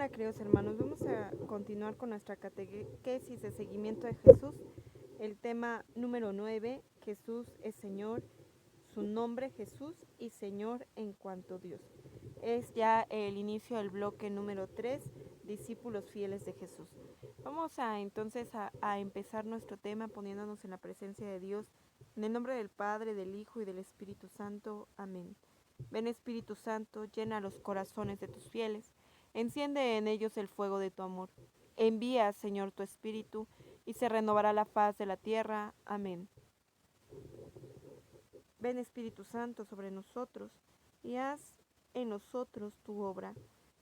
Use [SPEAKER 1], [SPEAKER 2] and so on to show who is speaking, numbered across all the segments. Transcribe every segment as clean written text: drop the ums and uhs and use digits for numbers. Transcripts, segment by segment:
[SPEAKER 1] Hola queridos hermanos, vamos a continuar con nuestra catequesis de seguimiento de Jesús. El tema número 9, Jesús es Señor, su nombre Jesús y Señor en cuanto Dios. Es ya el inicio del bloque número 3, discípulos fieles de Jesús. Vamos entonces a empezar nuestro tema poniéndonos en la presencia de Dios, en el nombre del Padre, del Hijo y del Espíritu Santo. Amén. Ven Espíritu Santo, llena los corazones de tus fieles, enciende en ellos el fuego de tu amor. Envía, Señor, tu Espíritu, y se renovará la faz de la tierra. Amén. Ven Espíritu Santo sobre nosotros, y haz en nosotros tu obra,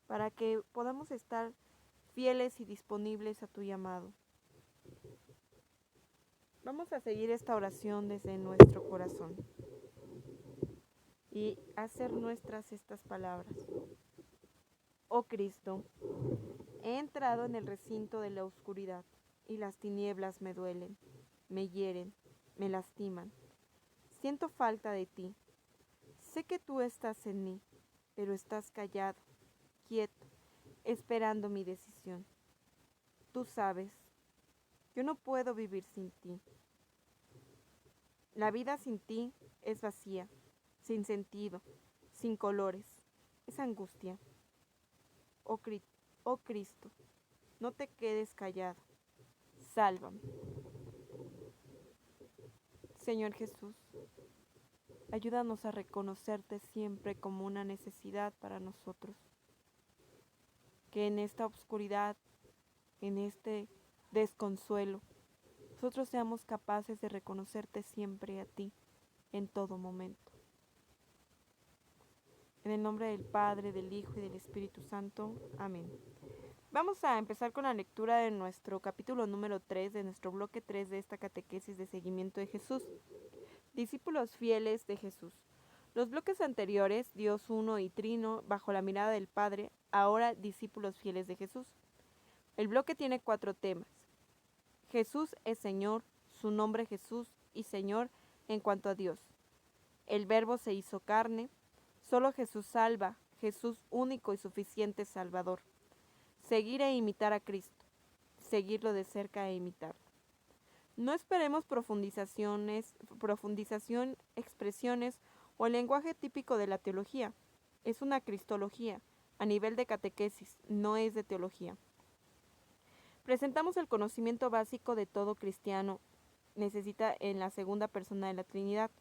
[SPEAKER 1] para que podamos estar fieles y disponibles a tu llamado. Vamos a seguir esta oración desde nuestro corazón y hacer nuestras estas palabras. Oh Cristo, he entrado en el recinto de la oscuridad y las tinieblas me duelen, me hieren, me lastiman. Siento falta de ti. Sé que tú estás en mí, pero estás callado, quieto, esperando mi decisión. Tú sabes, yo no puedo vivir sin ti. La vida sin ti es vacía, sin sentido, sin colores, es angustia. Oh Cristo, no te quedes callado, sálvame. Señor Jesús, ayúdanos a reconocerte siempre como una necesidad para nosotros. Que en esta oscuridad, en este desconsuelo, nosotros seamos capaces de reconocerte siempre a ti, en todo momento. En el nombre del Padre, del Hijo y del Espíritu Santo. Amén. Vamos a empezar con la lectura de nuestro capítulo número 3, de nuestro bloque 3 de esta catequesis de seguimiento de Jesús. Discípulos fieles de Jesús. Los bloques anteriores, Dios uno y Trino, bajo la mirada del Padre, ahora discípulos fieles de Jesús. El bloque tiene 4 temas. Jesús es Señor, su nombre Jesús y Señor en cuanto a Dios. El Verbo se hizo carne, solo Jesús salva, Jesús único y suficiente Salvador. Seguir e imitar a Cristo, seguirlo de cerca e imitarlo. No esperemos profundización, expresiones o el lenguaje típico de la teología. Es una cristología, a nivel de catequesis, no es de teología. Presentamos el conocimiento básico de todo cristiano necesita en la segunda persona de la Trinidad.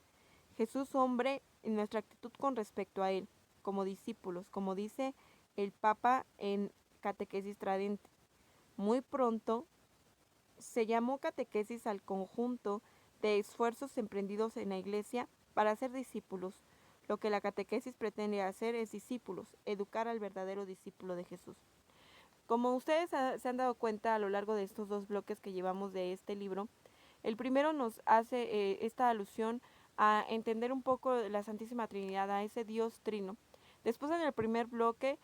[SPEAKER 1] Jesús hombre en nuestra actitud con respecto a Él, como discípulos, como dice el Papa en Catequesis Tradente. Muy pronto se llamó catequesis al conjunto de esfuerzos emprendidos en la Iglesia para ser discípulos. Lo que la catequesis pretende hacer es discípulos, educar al verdadero discípulo de Jesús. Como ustedes se han dado cuenta a lo largo de estos 2 bloques que llevamos de este libro, el primero nos hace esta alusión a entender un poco la Santísima Trinidad, a ese Dios trino. Después en el primer bloque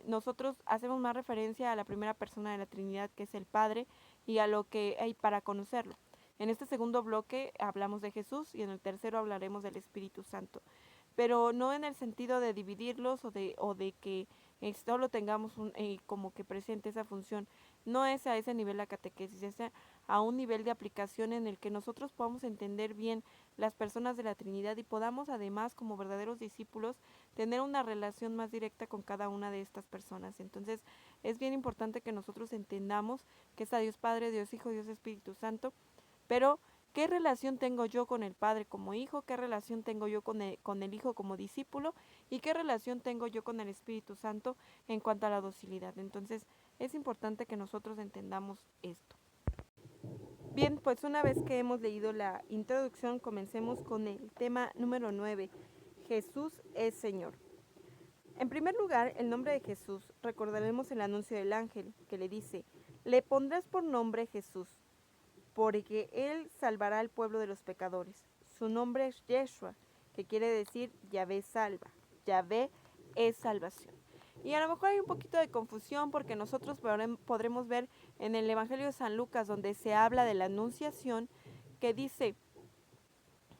[SPEAKER 1] nosotros hacemos más referencia a la primera persona de la Trinidad, que es el Padre, y a lo que hay para conocerlo. En este segundo bloque hablamos de Jesús y en el tercero hablaremos del Espíritu Santo, pero no en el sentido de dividirlos o de que solo tengamos como que presente esa función. No es a ese nivel la catequesis, es a un nivel de aplicación en el que nosotros podamos entender bien las personas de la Trinidad y podamos además como verdaderos discípulos tener una relación más directa con cada una de estas personas. Entonces es bien importante que nosotros entendamos que está Dios Padre, Dios Hijo, Dios Espíritu Santo, pero ¿qué relación tengo yo con el Padre como hijo? ¿Qué relación tengo yo con el Hijo como discípulo? ¿Y qué relación tengo yo con el Espíritu Santo en cuanto a la docilidad? Entonces es importante que nosotros entendamos esto. Bien, pues una vez que hemos leído la introducción, comencemos con el tema número 9. Jesús es Señor. En primer lugar, el nombre de Jesús, recordaremos el anuncio del ángel que le dice, le pondrás por nombre Jesús, porque él salvará al pueblo de los pecadores. Su nombre es Yeshua, que quiere decir Yahvé salva. Yahvé es salvación. Y a lo mejor hay un poquito de confusión porque nosotros podremos ver en el Evangelio de San Lucas, donde se habla de la anunciación, que dice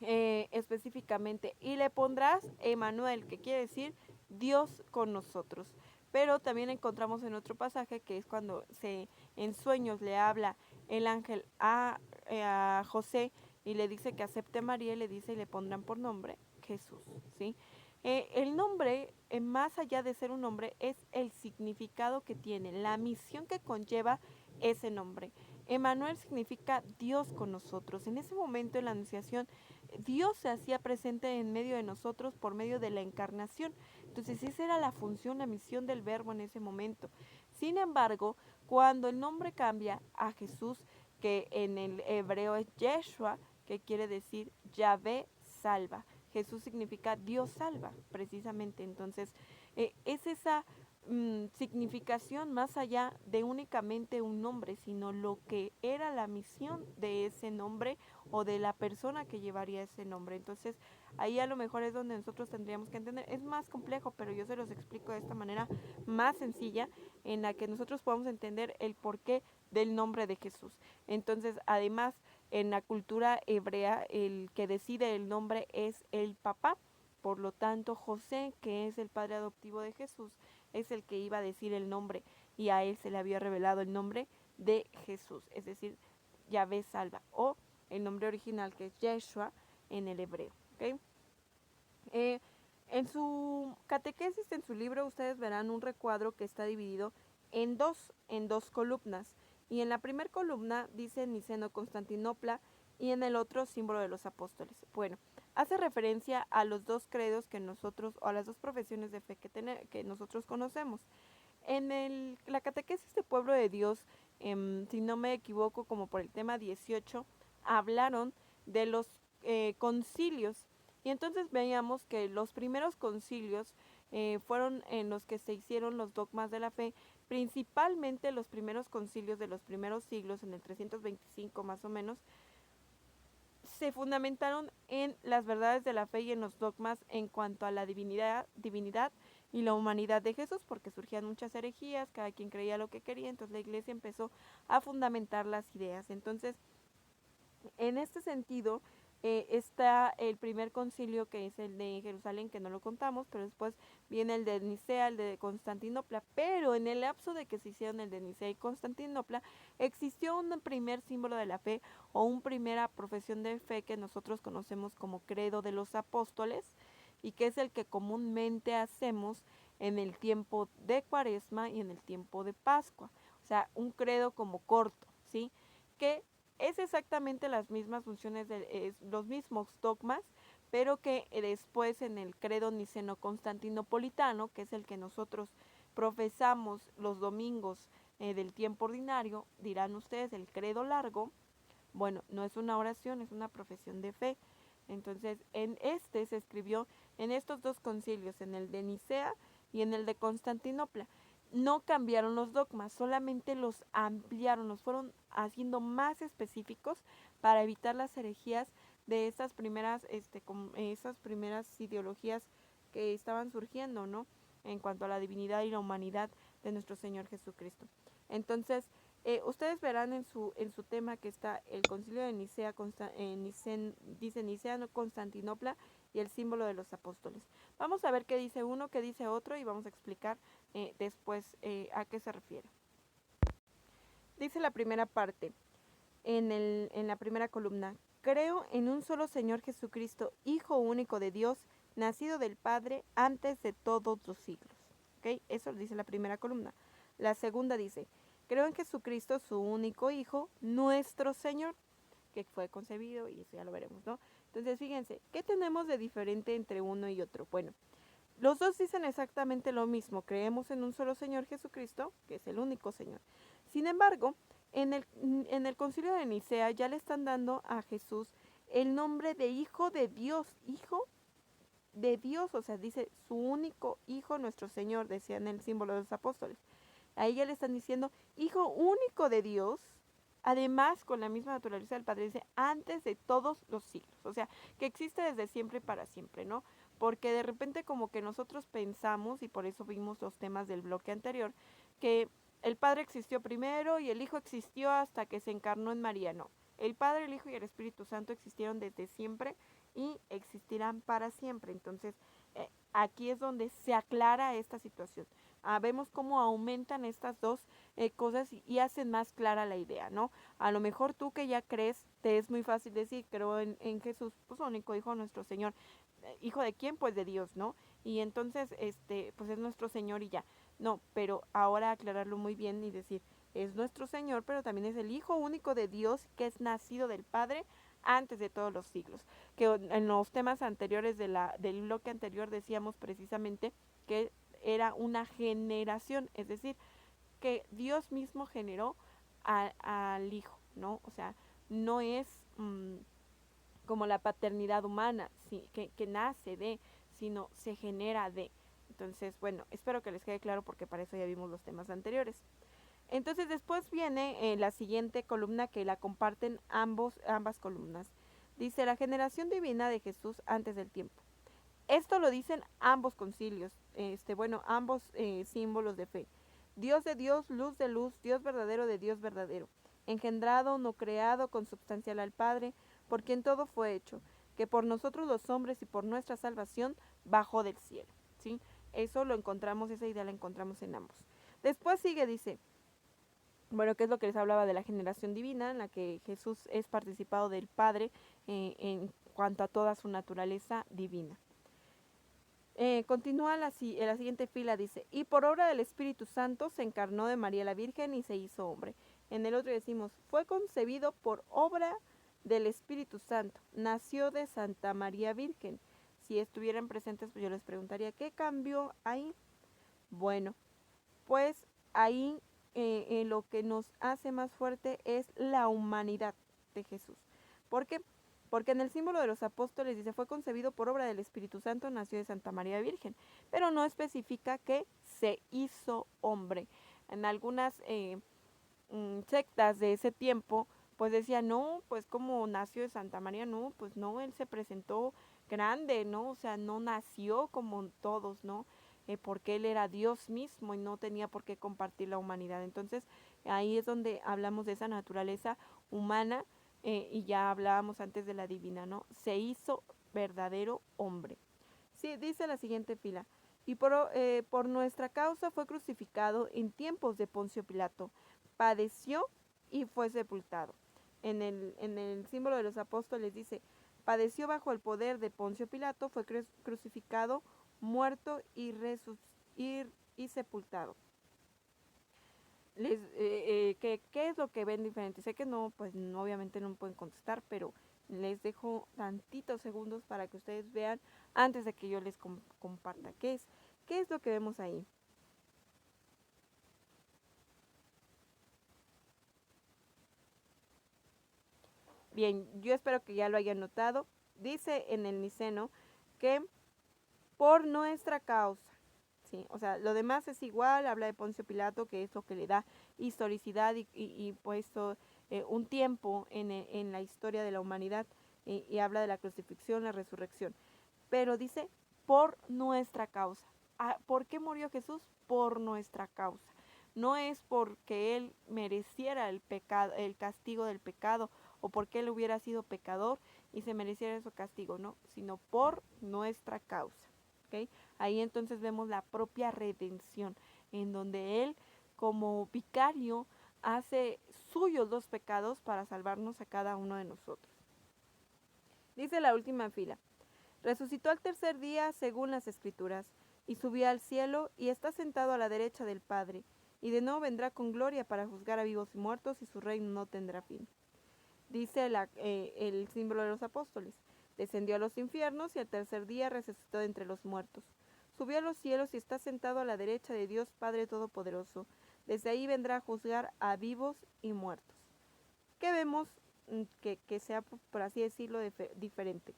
[SPEAKER 1] específicamente, y le pondrás Emmanuel, que quiere decir Dios con nosotros. Pero también encontramos en otro pasaje que es cuando en sueños le habla el ángel a José y le dice que acepte a María y le dice y le pondrán por nombre Jesús, ¿sí? El nombre, más allá de ser un nombre, es el significado que tiene, la misión que conlleva ese nombre. Emmanuel significa Dios con nosotros. En ese momento en la Anunciación, Dios se hacía presente en medio de nosotros por medio de la encarnación. Entonces esa era la función, la misión del Verbo en ese momento. Sin embargo, cuando el nombre cambia a Jesús, que en el hebreo es Yeshua, que quiere decir Yahvé salva. Jesús significa Dios salva, precisamente. Entonces, es esa significación más allá de únicamente un nombre, sino lo que era la misión de ese nombre o de la persona que llevaría ese nombre. Entonces, ahí a lo mejor es donde nosotros tendríamos que entender. Es más complejo, pero yo se los explico de esta manera más sencilla, en la que nosotros podamos entender el porqué del nombre de Jesús. Entonces, además, en la cultura hebrea, el que decide el nombre es el papá. Por lo tanto, José, que es el padre adoptivo de Jesús, es el que iba a decir el nombre, y a él se le había revelado el nombre de Jesús, es decir, Yahvé salva, o el nombre original que es Yeshua en el hebreo. ¿Okay? En su catequesis, en su libro, ustedes verán un recuadro que está dividido en dos columnas. Y en la primera columna dice Niceno Constantinopla y en el otro símbolo de los apóstoles. Bueno, hace referencia a los dos credos que nosotros, o a las dos profesiones de fe que nosotros conocemos. En la catequesis de Pueblo de Dios, si no me equivoco, como por el tema 18, hablaron de los concilios. Y entonces veíamos que los primeros concilios fueron en los que se hicieron los dogmas de la fe, principalmente los primeros concilios de los primeros siglos, en el 325 más o menos, se fundamentaron en las verdades de la fe y en los dogmas en cuanto a la divinidad y la humanidad de Jesús, porque surgían muchas herejías, cada quien creía lo que quería, entonces la iglesia empezó a fundamentar las ideas. Entonces, en este sentido, está el primer concilio, que es el de Jerusalén, que no lo contamos, pero después viene el de Nicea, el de Constantinopla, pero en el lapso de que se hicieron el de Nicea y Constantinopla, existió un primer símbolo de la fe o una primera profesión de fe que nosotros conocemos como credo de los apóstoles, y que es el que comúnmente hacemos en el tiempo de Cuaresma y en el tiempo de Pascua. O sea, un credo como corto, ¿sí? Que es exactamente las mismas funciones, los mismos dogmas, pero que después en el credo niceno-constantinopolitano, que es el que nosotros profesamos los domingos del tiempo ordinario, dirán ustedes, el credo largo, bueno, no es una oración, es una profesión de fe. Entonces, en este se escribió en estos dos concilios, en el de Nicea y en el de Constantinopla. No cambiaron los dogmas, solamente los ampliaron, los fueron haciendo más específicos para evitar las herejías de esas primeras ideologías que estaban surgiendo, ¿no? En cuanto a la divinidad y la humanidad de nuestro Señor Jesucristo. Entonces, ustedes verán en su tema que está el concilio de Nicea, dice Nicea, no Constantinopla, y el símbolo de los apóstoles. Vamos a ver qué dice uno, qué dice otro, y vamos a explicar después a qué se refiere. Dice la primera parte, en la primera columna: creo en un solo Señor Jesucristo, Hijo único de Dios, nacido del Padre antes de todos los siglos. ¿Okay? Eso dice la primera columna. La segunda dice: creo en Jesucristo, su único Hijo, nuestro Señor, que fue concebido, y eso ya lo veremos, ¿no? Entonces, fíjense, ¿qué tenemos de diferente entre uno y otro? Bueno, los dos dicen exactamente lo mismo: creemos en un solo Señor Jesucristo, que es el único Señor. Sin embargo, en el concilio de Nicea ya le están dando a Jesús el nombre de Hijo de Dios, Hijo de Dios, o sea, dice su único Hijo, nuestro Señor, decía en el símbolo de los apóstoles. Ahí ya le están diciendo Hijo único de Dios, además con la misma naturaleza del Padre, dice antes de todos los siglos, o sea, que existe desde siempre y para siempre, ¿no? Porque de repente como que nosotros pensamos, y por eso vimos los temas del bloque anterior, que el Padre existió primero y el Hijo existió hasta que se encarnó en María. No, el Padre, el Hijo y el Espíritu Santo existieron desde siempre y existirán para siempre. Entonces, aquí es donde se aclara esta situación. vemos cómo aumentan estas dos cosas y hacen más clara la idea, ¿no? A lo mejor tú que ya crees, te es muy fácil decir, creo en Jesús, pues único Hijo de nuestro Señor. ¿Hijo de quién? Pues de Dios, ¿no? Y entonces, pues es nuestro Señor y ya. No, pero ahora aclararlo muy bien y decir, es nuestro Señor, pero también es el Hijo único de Dios que es nacido del Padre antes de todos los siglos. Que en los temas anteriores del bloque anterior decíamos precisamente que era una generación, es decir, que Dios mismo generó al Hijo, ¿no? O sea, no es como la paternidad humana, sí, que nace de, sino se genera de. Entonces, bueno, espero que les quede claro porque para eso ya vimos los temas anteriores. Entonces después viene la siguiente columna que la comparten ambas columnas. Dice la generación divina de Jesús antes del tiempo. Esto lo dicen ambos concilios, ambos símbolos de fe. Dios de Dios, luz de luz, Dios verdadero de Dios verdadero, engendrado, no creado, consubstancial al Padre, por quien todo fue hecho, que por nosotros los hombres y por nuestra salvación bajó del cielo. ¿Sí? Eso lo encontramos, esa idea la encontramos en ambos. Después sigue, dice, bueno, que es lo que les hablaba de la generación divina, en la que Jesús es participado del Padre en cuanto a toda su naturaleza divina. Continúa en la siguiente fila, dice, y por obra del Espíritu Santo se encarnó de María la Virgen y se hizo hombre. En el otro decimos, fue concebido por obra del Espíritu Santo, nació de Santa María Virgen. Si estuvieran presentes, pues yo les preguntaría, ¿qué cambió ahí? Bueno, pues ahí lo que nos hace más fuerte es la humanidad de Jesús. ¿Por qué? Porque en el símbolo de los apóstoles dice, fue concebido por obra del Espíritu Santo, nació de Santa María Virgen, pero no especifica que se hizo hombre. En algunas sectas de ese tiempo, pues decían, no, pues como nació de Santa María, no, pues no, él se presentó grande, ¿no? O sea, no nació como todos, ¿no? Porque él era Dios mismo y no tenía por qué compartir la humanidad. Entonces, ahí es donde hablamos de esa naturaleza humana y ya hablábamos antes de la divina, ¿no? Se hizo verdadero hombre. Sí, dice la siguiente fila. Y por nuestra causa fue crucificado en tiempos de Poncio Pilato. Padeció y fue sepultado. En el símbolo de los apóstoles dice, padeció bajo el poder de Poncio Pilato, fue crucificado, muerto y sepultado. ¿Qué es lo que ven diferente? Sé que no, pues no, obviamente no pueden contestar, pero les dejo tantitos segundos para que ustedes vean antes de que yo les comparta qué es lo que vemos ahí. Bien, yo espero que ya lo hayan notado. Dice en el Niceno que por nuestra causa, ¿sí? O sea, lo demás es igual, habla de Poncio Pilato, que es lo que le da historicidad y puesto un tiempo en la historia de la humanidad y habla de la crucifixión, la resurrección. Pero dice, por nuestra causa. ¿Por qué murió Jesús? Por nuestra causa. No es porque él mereciera el pecado, el castigo del pecado, o porque él hubiera sido pecador y se mereciera ese castigo, no, sino por nuestra causa. ¿Okay? Ahí entonces vemos la propia redención, en donde él, como vicario, hace suyos los pecados para salvarnos a cada uno de nosotros. Dice la última fila, resucitó al tercer día según las Escrituras, y subió al cielo y está sentado a la derecha del Padre, y de nuevo vendrá con gloria para juzgar a vivos y muertos, y su reino no tendrá fin. Dice el símbolo de los apóstoles, descendió a los infiernos y al tercer día resucitó de entre los muertos. Subió a los cielos y está sentado a la derecha de Dios Padre Todopoderoso. Desde ahí vendrá a juzgar a vivos y muertos. ¿Qué vemos que sea, por así decirlo, diferente?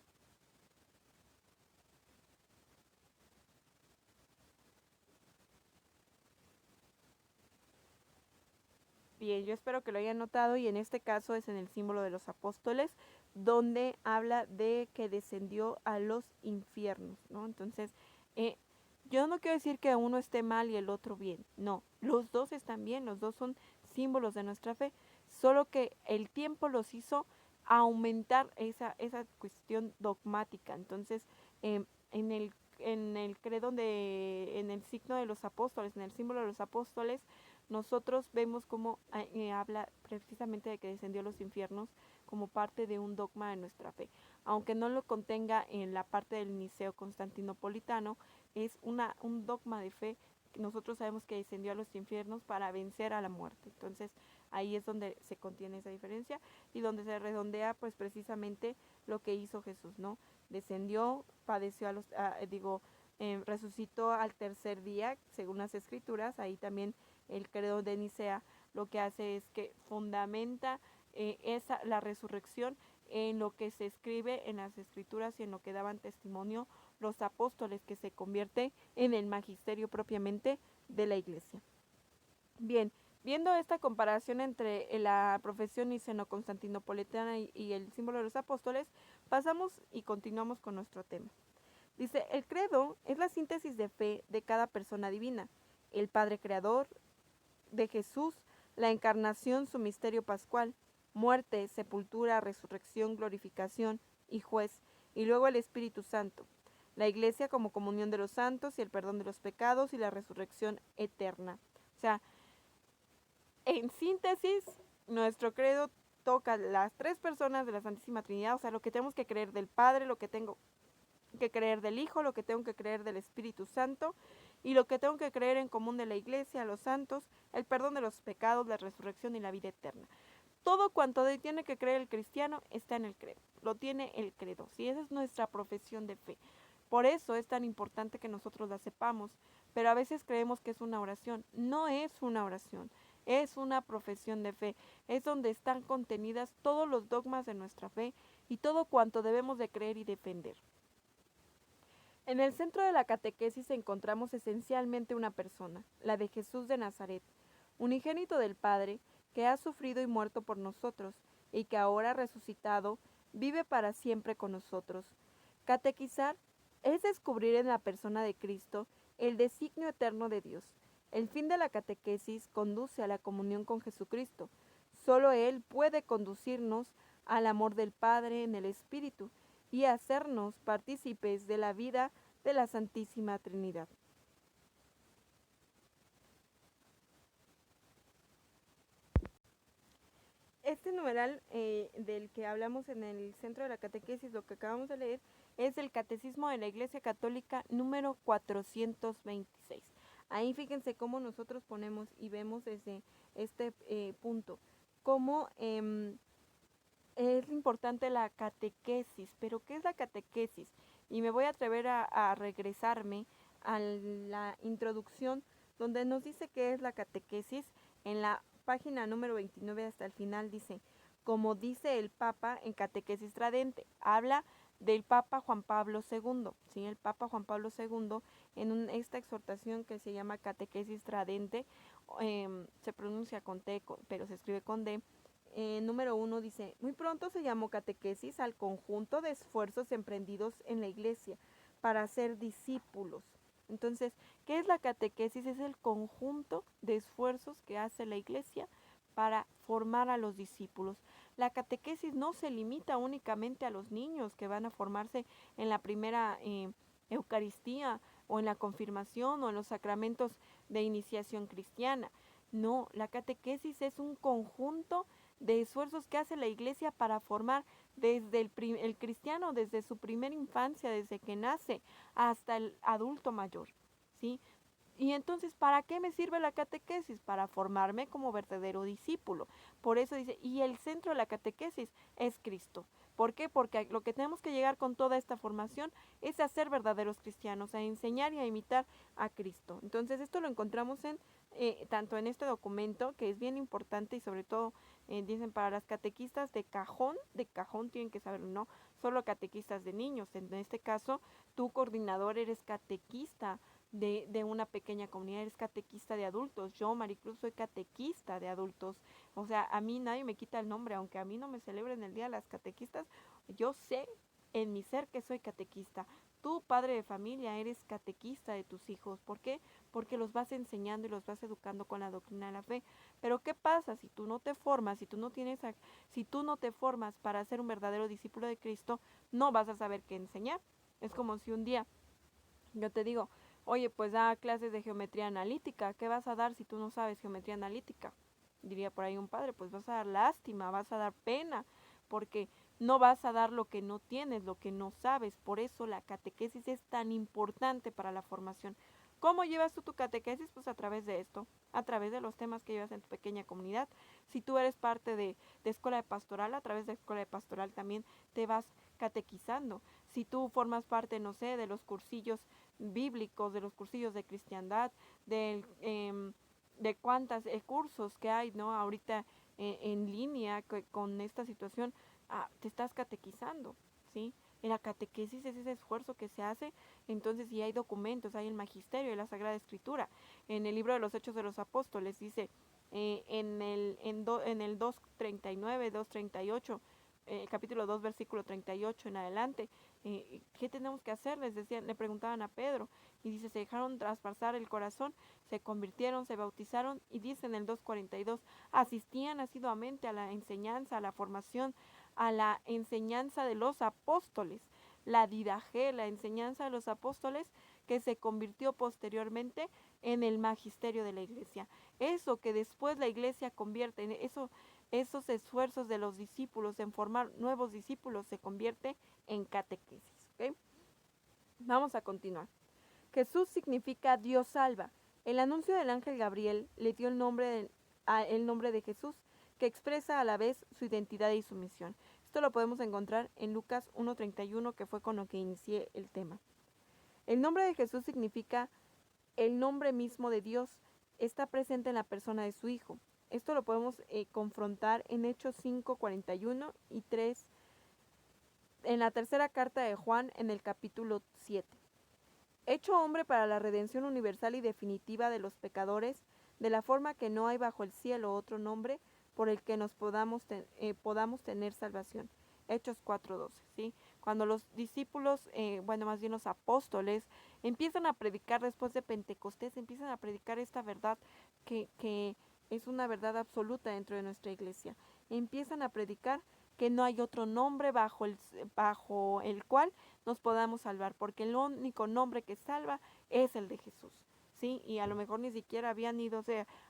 [SPEAKER 1] Bien, yo espero que lo hayan notado y en este caso es en el símbolo de los apóstoles donde habla de que descendió a los infiernos, ¿no? Entonces, eh, yo no quiero decir que uno esté mal y el otro bien, no, los dos están bien, los dos son símbolos de nuestra fe, solo que el tiempo los hizo aumentar esa cuestión dogmática. Entonces, en el el credo en el signo de los apóstoles, en el símbolo de los apóstoles, nosotros vemos cómo habla precisamente de que descendió a los infiernos como parte de un dogma de nuestra fe. Aunque no lo contenga en la parte del Niceo Constantinopolitano, es un dogma de fe. Nosotros sabemos que descendió a los infiernos para vencer a la muerte. Entonces ahí es donde se contiene esa diferencia y donde se redondea pues precisamente lo que hizo Jesús, ¿no? Descendió, padeció resucitó al tercer día, según las escrituras. Ahí también el credo de Nicea lo que hace es que fundamenta la resurrección en lo que se escribe en las escrituras y en lo que daban testimonio los apóstoles, que se convierte en el magisterio propiamente de la iglesia. Bien, viendo esta comparación entre la profesión niceno-constantinopolitana y el símbolo de los apóstoles, pasamos y continuamos con nuestro tema. Dice, el credo es la síntesis de fe de cada persona divina, el Padre Creador de Jesús, la encarnación, su misterio pascual, muerte, sepultura, resurrección, glorificación y juez, y luego el Espíritu Santo, la Iglesia como comunión de los santos y el perdón de los pecados y la resurrección eterna. O sea, en síntesis, nuestro credo toca las tres personas de la Santísima Trinidad, o sea, lo que tenemos que creer del Padre, lo que tengo que creer del Hijo, lo que tengo que creer del Espíritu Santo y lo que tengo que creer en común de la Iglesia, los santos, el perdón de los pecados, la resurrección y la vida eterna. Todo cuanto tiene que creer el cristiano está en el credo, lo tiene el credo, ¿sí? Esa es nuestra profesión de fe. Por eso es tan importante que nosotros la sepamos, pero a veces creemos que es una oración. No es una oración, es una profesión de fe. Es donde están contenidas todos los dogmas de nuestra fe y todo cuanto debemos de creer y defender. En el centro de la catequesis encontramos esencialmente una persona, la de Jesús de Nazaret, unigénito del Padre, que ha sufrido y muerto por nosotros, y que ahora resucitado, vive para siempre con nosotros. Catequizar es descubrir en la persona de Cristo el designio eterno de Dios. El fin de la catequesis conduce a la comunión con Jesucristo. Solo Él puede conducirnos al amor del Padre en el Espíritu y hacernos partícipes de la vida de la Santísima Trinidad. Este numeral del que hablamos en el centro de la catequesis, lo que acabamos de leer, es el Catecismo de la Iglesia Católica número 426. Ahí fíjense cómo nosotros ponemos y vemos desde este punto, cómo es importante la catequesis. Pero ¿qué es la catequesis? Y me voy a atrever a regresarme a la introducción donde nos dice qué es la catequesis. En la página número 29 hasta el final dice, como dice el Papa en Catequesis Tradente, habla del Papa Juan Pablo II, ¿sí? El Papa Juan Pablo II en esta exhortación que se llama Catequesis Tradente, se pronuncia con T, pero se escribe con D. Número 1 dice, muy pronto se llamó catequesis al conjunto de esfuerzos emprendidos en la iglesia para ser discípulos. Entonces, ¿qué es la catequesis? Es el conjunto de esfuerzos que hace la iglesia para formar a los discípulos. La catequesis no se limita únicamente a los niños que van a formarse en la primera Eucaristía o en la confirmación o en los sacramentos de iniciación cristiana. No, la catequesis es un conjunto de esfuerzos que hace la iglesia para formar desde el cristiano, desde su primera infancia, desde que nace, hasta el adulto mayor, ¿sí? Y entonces, ¿para qué me sirve la catequesis? Para formarme como verdadero discípulo. Por eso dice, y el centro de la catequesis es Cristo. ¿Por qué? Porque lo que tenemos que llegar con toda esta formación es a ser verdaderos cristianos, a enseñar y a imitar a Cristo. Entonces, esto lo encontramos tanto en este documento, que es bien importante y sobre todo, dicen, para las catequistas de cajón tienen que saberlo, ¿no? Solo catequistas de niños. En este caso, tu coordinador eres catequista de una pequeña comunidad, eres catequista de adultos. Yo, Maricruz, soy catequista de adultos. O sea, a mí nadie me quita el nombre, aunque a mí no me celebren el Día de las Catequistas, yo sé en mi ser que soy catequista. Tú, padre de familia, eres catequista de tus hijos. ¿Por qué? Porque los vas enseñando y los vas educando con la doctrina de la fe. Pero ¿qué pasa si tú no te formas, si tú no te formas para ser un verdadero discípulo de Cristo? No vas a saber qué enseñar. Es como si un día Yo te digo, oye, pues da clases de geometría analítica. ¿Qué vas a dar si tú no sabes geometría analítica? Diría por ahí un padre, pues vas a dar lástima, vas a dar pena, porque no vas a dar lo que no tienes, lo que no sabes. Por eso la catequesis es tan importante para la formación. ¿Cómo llevas tú tu catequesis? Pues a través de esto, a través de los temas que llevas en tu pequeña comunidad. Si tú eres parte de escuela de pastoral, a través de escuela de pastoral también te vas catequizando. Si tú formas parte, no sé, de los cursillos bíblicos, de los cursillos de cristiandad, de cuántos cursos que hay, ¿no? Ahorita en línea con esta situación, te estás catequizando, ¿sí? En la catequesis es ese esfuerzo que se hace, entonces si hay documentos, hay el magisterio y la Sagrada Escritura. En el libro de los Hechos de los Apóstoles dice, en el 2:39, 2:38, capítulo 2, versículo 38 en adelante, ¿qué tenemos que hacer? Les decían, le preguntaban a Pedro, y dice, se dejaron traspasar el corazón, se convirtieron, se bautizaron, y dice en el 2:42, asistían asiduamente a la enseñanza, a la formación, a la enseñanza de los apóstoles, la didaje, la enseñanza de los apóstoles, que se convirtió posteriormente en el magisterio de la iglesia. Eso que después la iglesia convierte en esos esfuerzos de los discípulos en formar nuevos discípulos se convierte en catequesis. ¿Okay? Vamos a continuar. Jesús significa Dios salva. El anuncio del ángel Gabriel le dio el nombre de Jesús, que expresa a la vez su identidad y su misión. Esto lo podemos encontrar en Lucas 1:31, que fue con lo que inicié el tema. El nombre de Jesús significa el nombre mismo de Dios. Está presente en la persona de su Hijo. Esto lo podemos confrontar en Hechos 5:41 y 3, en la tercera carta de Juan, en el capítulo 7. Hecho hombre para la redención universal y definitiva de los pecadores, de la forma que no hay bajo el cielo otro nombre por el que nos podamos tener salvación. Hechos 4:12, ¿sí? Cuando los discípulos, más bien los apóstoles, empiezan a predicar después de Pentecostés, empiezan a predicar esta verdad que es una verdad absoluta dentro de nuestra iglesia. Empiezan a predicar que no hay otro nombre bajo el cual nos podamos salvar, porque el único nombre que salva es el de Jesús, ¿sí? Y a lo mejor ni siquiera habían ido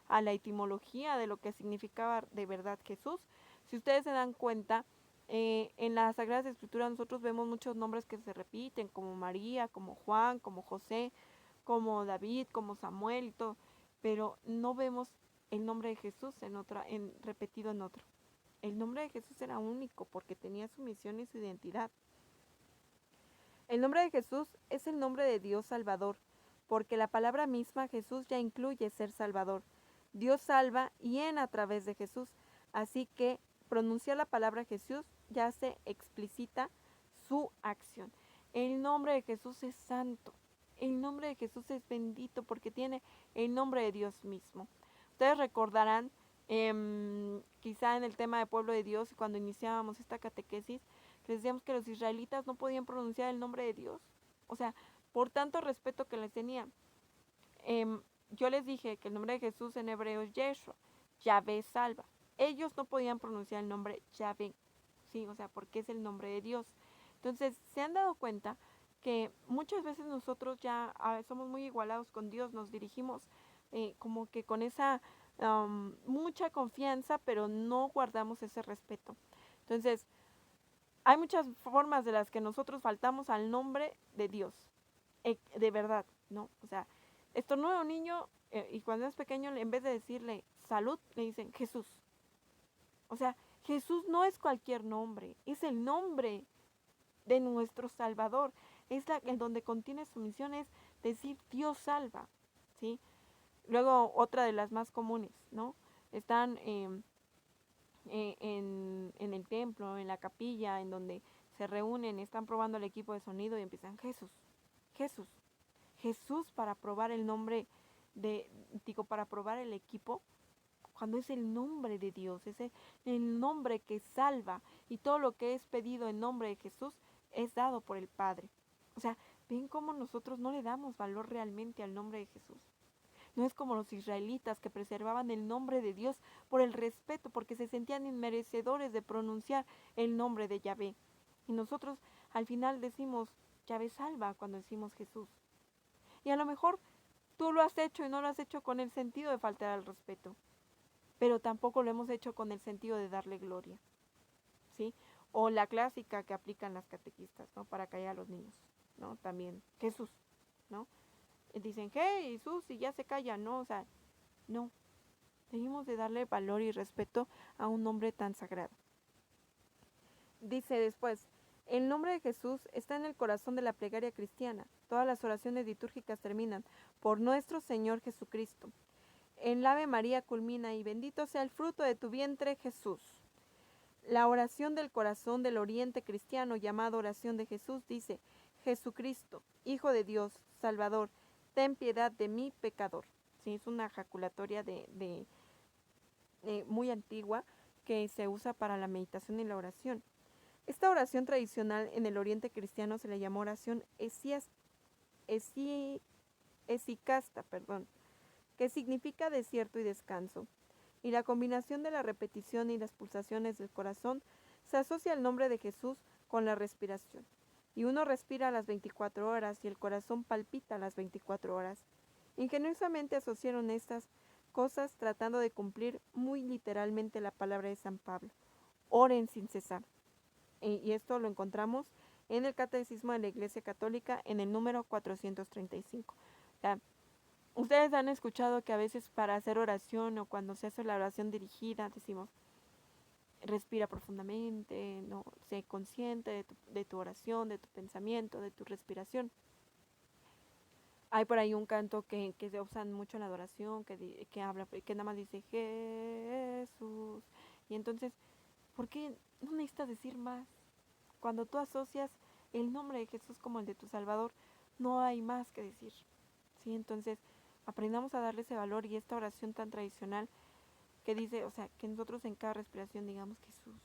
[SPEAKER 1] a la etimología de lo que significaba de verdad Jesús. Si ustedes se dan cuenta, en las Sagradas Escrituras nosotros vemos muchos nombres que se repiten, como María, como Juan, como José, como David, como Samuel y todo, pero no vemos el nombre de Jesús repetido en otro. El nombre de Jesús era único porque tenía su misión y su identidad. El nombre de Jesús es el nombre de Dios Salvador, porque la palabra misma Jesús ya incluye ser Salvador. Dios salva y en a través de Jesús. Así que pronunciar la palabra Jesús ya se explicita su acción. El nombre de Jesús es santo. El nombre de Jesús es bendito porque tiene el nombre de Dios mismo. Ustedes recordarán, quizá en el tema de pueblo de Dios, cuando iniciábamos esta catequesis, les decíamos que los israelitas no podían pronunciar el nombre de Dios. O sea, por tanto respeto que les tenían. Yo les dije que el nombre de Jesús en hebreo es Yeshua, Yahvé salva. Ellos no podían pronunciar el nombre Yahvé, ¿sí? O sea, porque es el nombre de Dios. Entonces, se han dado cuenta que muchas veces nosotros ya somos muy igualados con Dios, nos dirigimos como que con esa mucha confianza, pero no guardamos ese respeto. Entonces, hay muchas formas de las que nosotros faltamos al nombre de Dios, de verdad, ¿no? O sea, estornuda un niño y cuando es pequeño, en vez de decirle salud, le dicen Jesús. O sea, Jesús no es cualquier nombre, es el nombre de nuestro Salvador. En donde contiene su misión es decir Dios salva, ¿sí? Luego, otra de las más comunes, ¿no? Están en el templo, en la capilla, en donde se reúnen, están probando el equipo de sonido y empiezan Jesús, Jesús, Jesús para probar el nombre para probar el equipo, cuando es el nombre de Dios, es el nombre que salva y todo lo que es pedido en nombre de Jesús es dado por el Padre. O sea, ven cómo nosotros no le damos valor realmente al nombre de Jesús. No es como los israelitas que preservaban el nombre de Dios por el respeto, porque se sentían inmerecedores de pronunciar el nombre de Yahvé. Y nosotros al final decimos Yahvé salva cuando decimos Jesús. Y a lo mejor tú lo has hecho y no lo has hecho con el sentido de faltar al respeto, pero tampoco lo hemos hecho con el sentido de darle gloria, ¿sí? O la clásica que aplican las catequistas, ¿no? Para callar a los niños, ¿no? También, Jesús, ¿no? Dicen, hey, Jesús, y ya se calla, ¿no? O sea, no. Debemos de darle valor y respeto a un nombre tan sagrado. Dice después, el nombre de Jesús está en el corazón de la plegaria cristiana. Todas las oraciones litúrgicas terminan por nuestro Señor Jesucristo. En la Ave María culmina y bendito sea el fruto de tu vientre, Jesús. La oración del corazón del oriente cristiano, llamada oración de Jesús, dice, Jesucristo, Hijo de Dios, Salvador, ten piedad de mí, pecador. Sí, es una ejaculatoria muy antigua que se usa para la meditación y la oración. Esta oración tradicional en el oriente cristiano se le llamó oración esicasta, que significa desierto y descanso. Y la combinación de la repetición y las pulsaciones del corazón se asocia al nombre de Jesús con la respiración. Y uno respira a las 24 horas y el corazón palpita a las 24 horas. Ingeniosamente asociaron estas cosas tratando de cumplir muy literalmente la palabra de San Pablo. Oren sin cesar. Y esto lo encontramos en el Catecismo de la Iglesia Católica en el número 435. O sea, ustedes han escuchado que a veces para hacer oración o cuando se hace la oración dirigida decimos, respira profundamente, no, sé consciente de tu oración, de tu pensamiento, de tu respiración. Hay por ahí un canto que se usan mucho en la adoración, que habla, que nada más dice Jesús. Y entonces, ¿por qué no necesitas decir más? Cuando tú asocias el nombre de Jesús como el de tu Salvador, no hay más que decir. ¿Sí? Entonces, aprendamos a darle ese valor y esta oración tan tradicional que dice, o sea, que nosotros en cada respiración digamos Jesús,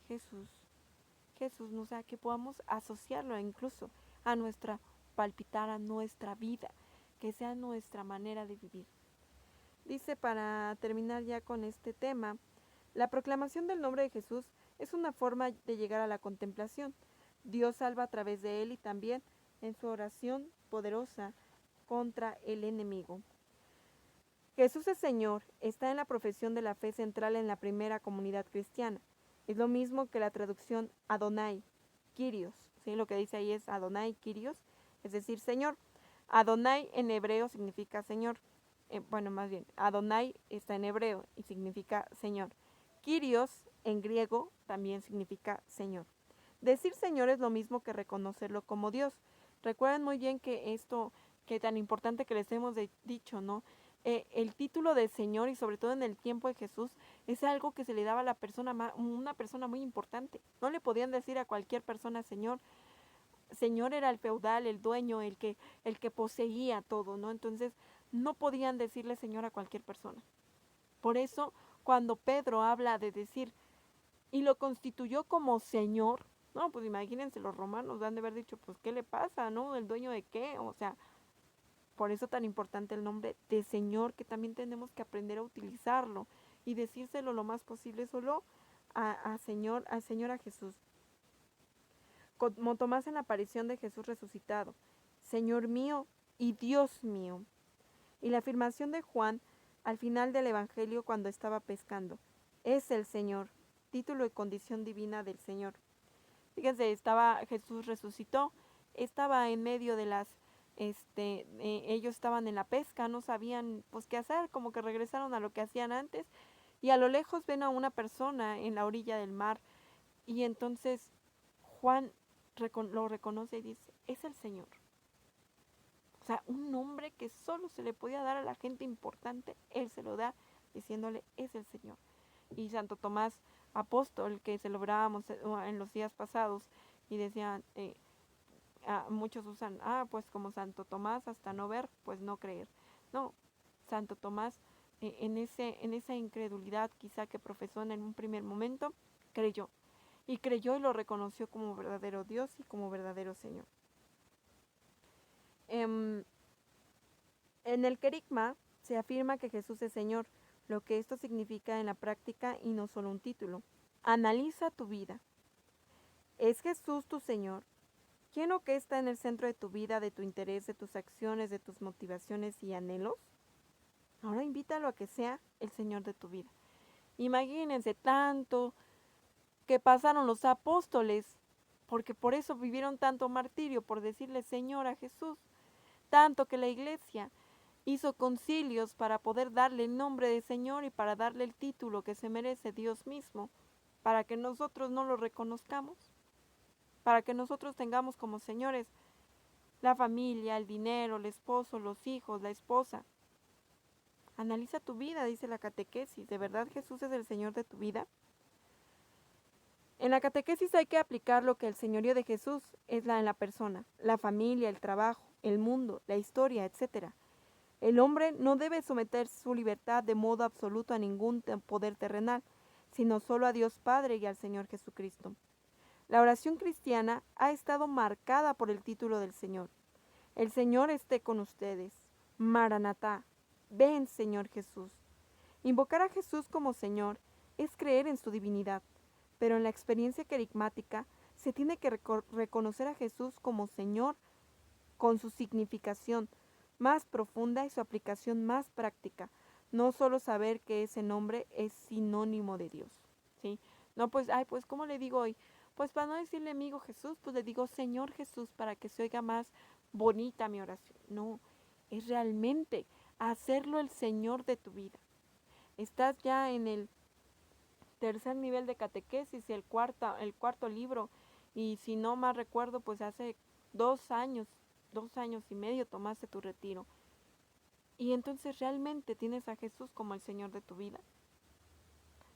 [SPEAKER 1] Jesús, Jesús, o sea, que podamos asociarlo incluso a nuestra palpitar, a nuestra vida, que sea nuestra manera de vivir. Dice, para terminar ya con este tema, la proclamación del nombre de Jesús es una forma de llegar a la contemplación. Dios salva a través de él y también en su oración poderosa contra el enemigo. Jesús es Señor está en la profesión de la fe central en la primera comunidad cristiana. Es lo mismo que la traducción Adonai, Kyrios. ¿Sí? Lo que dice ahí es Adonai, Kyrios, es decir, Señor. Adonai en hebreo significa Señor. Más bien, Adonai está en hebreo y significa Señor. Kyrios en griego también significa Señor. Decir Señor es lo mismo que reconocerlo como Dios. Recuerden muy bien que esto, que tan importante que les hemos dicho, ¿no? El título de Señor, y sobre todo en el tiempo de Jesús, es algo que se le daba a la persona, una persona muy importante. No le podían decir a cualquier persona Señor. Señor era el feudal, el dueño, el que poseía todo, ¿no? Entonces no podían decirle Señor a cualquier persona. Por eso, cuando Pedro habla de decir, y lo constituyó como Señor, no, pues imagínense, los romanos han de haber dicho, pues, ¿qué le pasa, no? ¿El dueño de qué? O sea, por eso tan importante el nombre de Señor, que también tenemos que aprender a utilizarlo y decírselo lo más posible solo al Señor a Jesús. Como Tomás en la aparición de Jesús resucitado, Señor mío y Dios mío. Y la afirmación de Juan al final del Evangelio cuando estaba pescando, es el Señor, título y condición divina del Señor. Fíjense, Jesús resucitó, estaba en medio de ellos estaban en la pesca, no sabían pues qué hacer, como que regresaron a lo que hacían antes, y a lo lejos ven a una persona en la orilla del mar, y entonces Juan lo reconoce y dice, es el Señor. O sea, un nombre que solo se le podía dar a la gente importante, él se lo da diciéndole, es el Señor. Y Santo Tomás apóstol, que celebrábamos en los días pasados, y decían, muchos usan, pues como Santo Tomás, hasta no ver, pues no creer. No, Santo Tomás, en esa incredulidad quizá que profesó en un primer momento, creyó. Y creyó y lo reconoció como verdadero Dios y como verdadero Señor. En el querigma se afirma que Jesús es Señor, lo que esto significa en la práctica y no solo un título. Analiza tu vida. ¿Es Jesús tu Señor? ¿quién o qué está en el centro de tu vida, de tu interés, de tus acciones, de tus motivaciones y anhelos? Ahora invítalo a que sea el Señor de tu vida. Imagínense tanto que pasaron los apóstoles, porque por eso vivieron tanto martirio, por decirle Señor a Jesús, tanto que la iglesia hizo concilios para poder darle el nombre de Señor y para darle el título que se merece Dios mismo, para que nosotros no lo reconozcamos, para que nosotros tengamos como señores la familia, el dinero, el esposo, los hijos, la esposa. Analiza tu vida, dice la catequesis. ¿De verdad Jesús es el Señor de tu vida? En la catequesis hay que aplicar lo que el señorío de Jesús es en la persona, la familia, el trabajo, el mundo, la historia, etc. El hombre no debe someter su libertad de modo absoluto a ningún poder terrenal, sino solo a Dios Padre y al Señor Jesucristo. La oración cristiana ha estado marcada por el título del Señor. El Señor esté con ustedes. Maranatá. Ven, Señor Jesús. Invocar a Jesús como Señor es creer en su divinidad, pero en la experiencia querigmática se tiene que reconocer a Jesús como Señor con su significación más profunda y su aplicación más práctica, no solo saber que ese nombre es sinónimo de Dios, ¿sí? No, pues, pues, ¿cómo le digo hoy? Pues para no decirle amigo Jesús, pues le digo Señor Jesús para que se oiga más bonita mi oración. No, es realmente hacerlo el Señor de tu vida. Estás ya en el tercer nivel de catequesis, el cuarto libro, y si no más recuerdo, pues hace 2 años, 2 años y medio tomaste tu retiro. Y entonces realmente tienes a Jesús como el Señor de tu vida.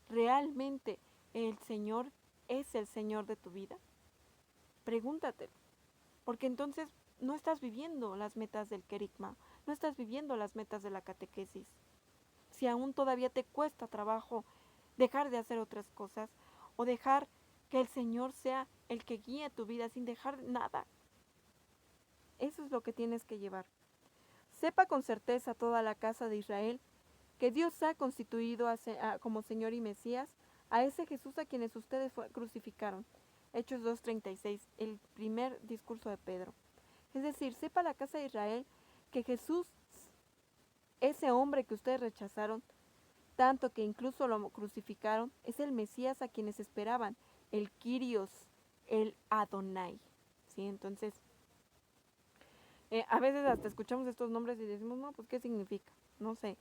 [SPEAKER 1] ¿Realmente el Señor es el Señor de tu vida? Pregúntatelo, porque entonces no estás viviendo las metas del querigma, no estás viviendo las metas de la catequesis. Si aún todavía te cuesta trabajo dejar de hacer otras cosas o dejar que el Señor sea el que guíe tu vida sin dejar nada. Eso es lo que tienes que llevar. Sepa con certeza toda la casa de Israel que Dios ha constituido como Señor y Mesías a ese Jesús a quienes ustedes crucificaron. Hechos 2:36, el primer discurso de Pedro. Es decir, sepa la casa de Israel que Jesús, ese hombre que ustedes rechazaron, tanto que incluso lo crucificaron, es el Mesías a quienes esperaban, el Kyrios, el Adonai. ¿Sí? Entonces, a veces hasta escuchamos estos nombres y decimos, no, pues ¿qué significa? No sé,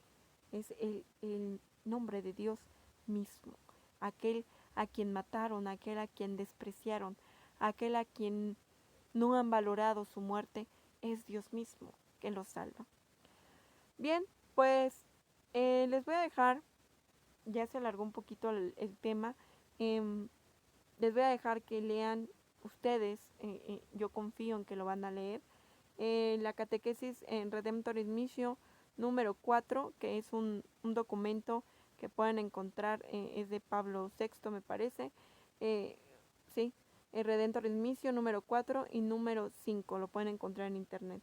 [SPEAKER 1] es el nombre de Dios mismo, aquel a quien mataron, aquel a quien despreciaron, aquel a quien no han valorado su muerte, es Dios mismo que los salva. Bien, pues les voy a dejar, ya se alargó un poquito el tema, les voy a dejar que lean ustedes, yo confío en que lo van a leer, la catequesis en Redemptoris Missio número 4, que es un documento que pueden encontrar, es de Pablo VI me parece, sí, Redemptoris Missio número 4 y número 5, lo pueden encontrar en internet.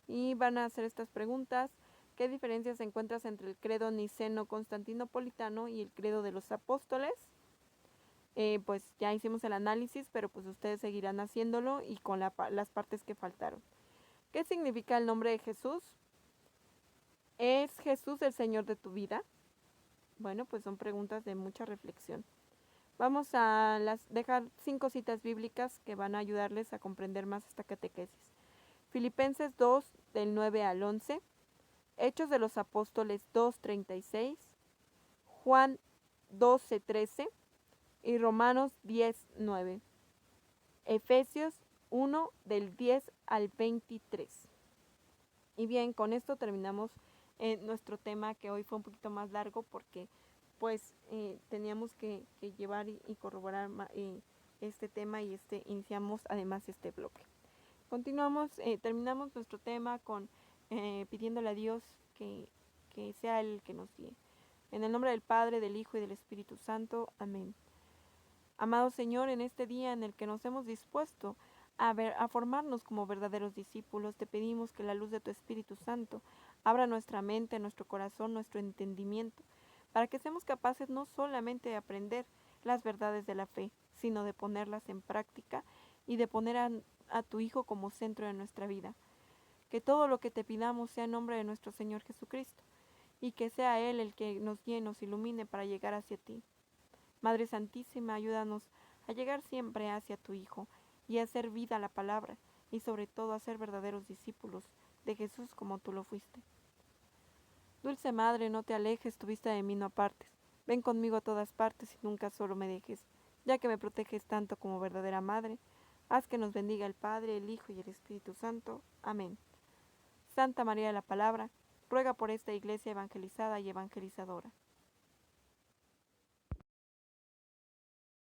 [SPEAKER 1] Y van a hacer estas preguntas: ¿qué diferencias encuentras entre el credo niceno-constantinopolitano y el credo de los apóstoles? Pues ya hicimos el análisis, pero pues ustedes seguirán haciéndolo y con las partes que faltaron. ¿Qué significa el nombre de Jesús? ¿Es Jesús el Señor de tu vida? Bueno, pues son preguntas de mucha reflexión. Vamos a dejar 5 citas bíblicas que van a ayudarles a comprender más esta catequesis. Filipenses 2, del 9 al 11, Hechos de los Apóstoles 2:36, Juan 12:13 y Romanos 10:9. Efesios 1, del 10 al 23. Y bien, con esto terminamos nuestro tema, que hoy fue un poquito más largo porque pues teníamos que llevar y corroborar este tema y iniciamos además este bloque. Continuamos, terminamos nuestro tema con pidiéndole a Dios que sea el que nos guíe. En el nombre del Padre, del Hijo y del Espíritu Santo. Amén. Amado Señor, en este día en el que nos hemos dispuesto a formarnos como verdaderos discípulos, te pedimos que la luz de tu Espíritu Santo abra nuestra mente, nuestro corazón, nuestro entendimiento, para que seamos capaces no solamente de aprender las verdades de la fe, sino de ponerlas en práctica y de poner a tu Hijo como centro de nuestra vida. Que todo lo que te pidamos sea en nombre de nuestro Señor Jesucristo, y que sea Él el que nos guíe y nos ilumine para llegar hacia ti. Madre Santísima, ayúdanos a llegar siempre hacia tu Hijo, y a hacer vida la palabra, y sobre todo a ser verdaderos discípulos de Jesús como tú lo fuiste. Dulce Madre, no te alejes, tu vista de mí no apartes. Ven conmigo a todas partes y nunca solo me dejes, ya que me proteges tanto como verdadera Madre. Haz que nos bendiga el Padre, el Hijo y el Espíritu Santo. Amén. Santa María de la Palabra, ruega por esta Iglesia evangelizada y evangelizadora.